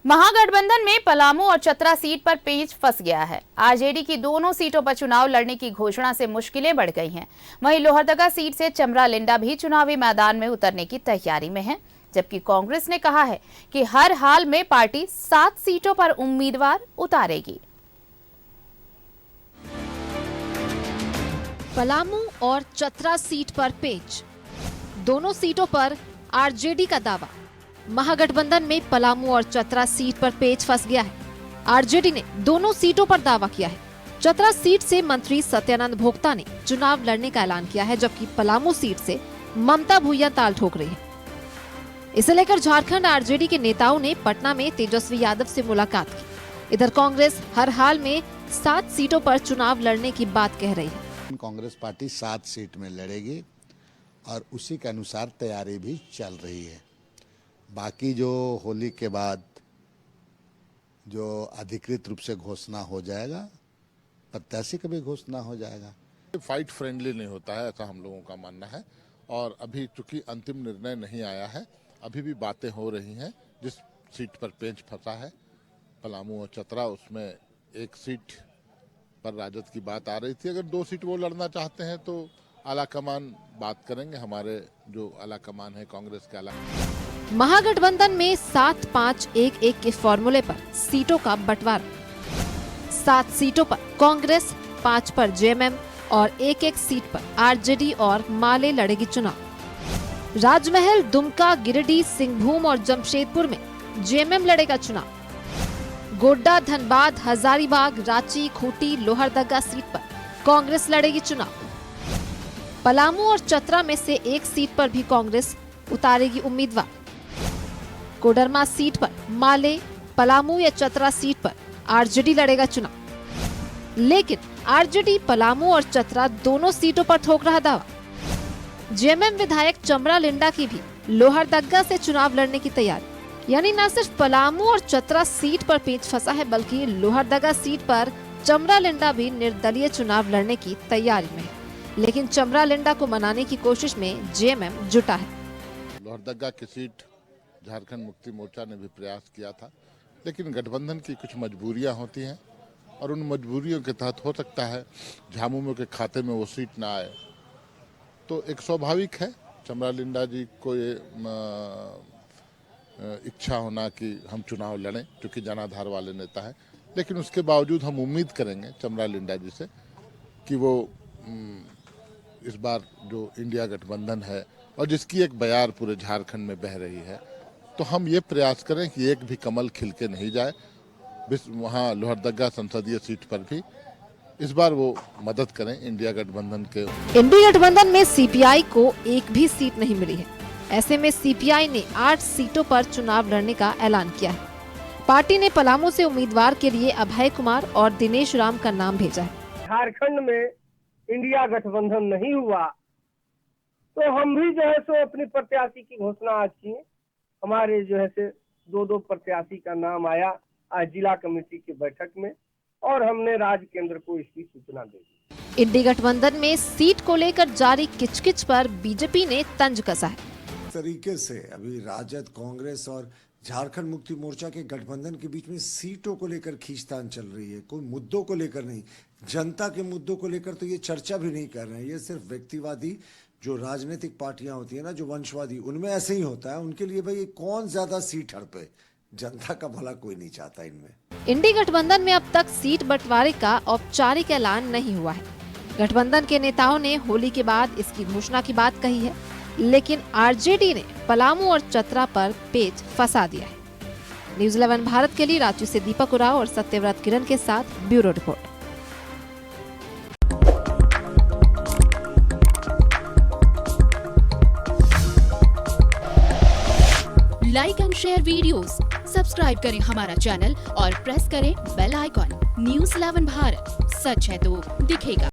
महागठबंधन में पलामू और चतरा सीट पर पेच फंस गया है। आरजेडी की दोनों सीटों पर चुनाव लड़ने की घोषणा से मुश्किलें बढ़ गई हैं। वहीं लोहरदगा सीट से चमरा लिंडा भी चुनावी मैदान में उतरने की तैयारी में है, जबकि कांग्रेस ने कहा है कि हर हाल में पार्टी 7 सीटों पर उम्मीदवार उतारेगी। पलामू और चतरा सीट पर पेच, दोनों सीटों पर आरजेडी का दावा। महागठबंधन में पलामू और चतरा सीट पर पेच फंस गया है। आरजेडी ने दोनों सीटों पर दावा किया है। चतरा सीट से मंत्री सत्यानंद भोक्ता ने चुनाव लड़ने का ऐलान किया है, जबकि पलामू सीट से ममता भूया ताल ठोक रही है। इसे लेकर झारखंड आरजेडी के नेताओं ने पटना में तेजस्वी यादव से मुलाकात की। इधर कांग्रेस हर हाल में 7 सीटों पर चुनाव लड़ने की बात कह रही है। कांग्रेस पार्टी 7 सीट में लड़ेगी और उसी के अनुसार तैयारी भी चल रही है। बाकी जो होली के बाद जो अधिकृत रूप से घोषणा हो जाएगा, प्रत्याशी का भी घोषणा हो जाएगा। फाइट फ्रेंडली नहीं होता है, ऐसा हम लोगों का मानना है। और अभी चूंकि अंतिम निर्णय नहीं आया है, अभी भी बातें हो रही हैं। जिस सीट पर पेंच फंसा है पलामू और चतरा, उसमें एक सीट पर राजद की बात आ रही थी। अगर 2 सीट वो लड़ना चाहते हैं तो आलाकमान बात करेंगे। हमारे जो आलाकमान है कांग्रेस के आला महागठबंधन में 7-5-1-1 के फॉर्मूले पर सीटों का बंटवारा। 7 सीटों पर कांग्रेस, 5 पर जेएमएम और 1-1 सीट पर आरजेडी और माले लड़ेगी चुनाव। राजमहल, दुमका, गिरिडीह, सिंहभूम और जमशेदपुर में जेएमएम लड़ेगा चुनाव। गोड्डा, धनबाद, हजारीबाग, रांची, खूंटी, लोहरदगा सीट पर कांग्रेस लड़ेगी चुनाव। पलामू और चतरा में से एक सीट पर भी कांग्रेस उतारेगी उम्मीदवार। कोडरमा सीट पर माले, पलामू या चतरा सीट पर आरजेडी लड़ेगा चुनाव। लेकिन आरजेडी पलामू और चतरा दोनों सीटों पर ठोक रहा दावा। जेएमएम विधायक चमरा लिंडा की भी लोहरदगा से चुनाव लड़ने की तैयारी। यानी न सिर्फ पलामू और चतरा सीट पर पेच फंसा है, बल्कि लोहरदगा सीट पर चमरा लिंडा भी निर्दलीय चुनाव लड़ने की तैयारी में है। लेकिन चमरा लिंडा को मनाने की कोशिश में जेएमएम जुटा है। लोहरदगा की सीट झारखंड मुक्ति मोर्चा ने भी प्रयास किया था, लेकिन गठबंधन की कुछ मजबूरियां होती हैं और उन मजबूरियों के तहत हो सकता है झामुमो के खाते में वो सीट ना आए। तो एक स्वाभाविक है चमरा लिंडा जी को ये इच्छा होना कि हम चुनाव लड़ें, क्योंकि जनाधार वाले नेता है। लेकिन उसके बावजूद हम उम्मीद करेंगे चमरा लिंडा जी से कि वो इस बार जो इंडिया गठबंधन है और जिसकी एक बयार पूरे झारखंड में बह रही है, तो हम ये प्रयास करें कि एक भी कमल खिल के नहीं जाए। वहाँ लोहरदगा संसदीय सीट पर भी इस बार वो मदद करें इंडिया गठबंधन के। इंडिया गठबंधन में सीपीआई को एक भी सीट नहीं मिली है। ऐसे में सीपीआई ने 8 सीटों पर चुनाव लड़ने का ऐलान किया है। पार्टी ने पलामू से उम्मीदवार के लिए अभय कुमार और दिनेश राम का नाम भेजा है। झारखंड में इंडिया गठबंधन नहीं हुआ तो हम भी जो है सो अपनी प्रत्याशी की घोषणा आज की। हमारे जो है से 2 प्रत्याशी का नाम आया आज जिला कमेटी की बैठक में और हमने राज्य केंद्र को इसकी सूचना दे दी। इंडी गठबंधन में सीट को लेकर जारी किचकिच पर बीजेपी ने तंज कसा है। तरीके से अभी राजद, कांग्रेस और झारखंड मुक्ति मोर्चा के गठबंधन के बीच में सीटों को लेकर खींचतान चल रही है। कोई मुद्दों को लेकर नहीं, जनता के मुद्दों को लेकर तो ये चर्चा भी नहीं कर रहे हैं। ये सिर्फ व्यक्तिवादी जो राजनीतिक पार्टियां होती है ना, जो वंशवादी, उनमें ऐसे ही होता है। उनके लिए भाई कौन ज्यादा सीट हड़पे, जनता का भला कोई नहीं चाहता इनमें। इंडी गठबंधन में अब तक सीट बंटवारे का औपचारिक ऐलान नहीं हुआ है। गठबंधन के नेताओं ने होली के बाद इसकी घोषणा की बात कही है, लेकिन आरजेडी ने पलामू और चतरा पर पेच फंसा दिया है। न्यूज़ 11 भारत के लिए रांची से दीपक उराव और सत्यव्रत किरण के साथ bureau report. Like and share videos, subscribe करें हमारा चैनल और प्रेस करें बेल आइकॉन। न्यूज़ 11 भारत, सच है तो दिखेगा।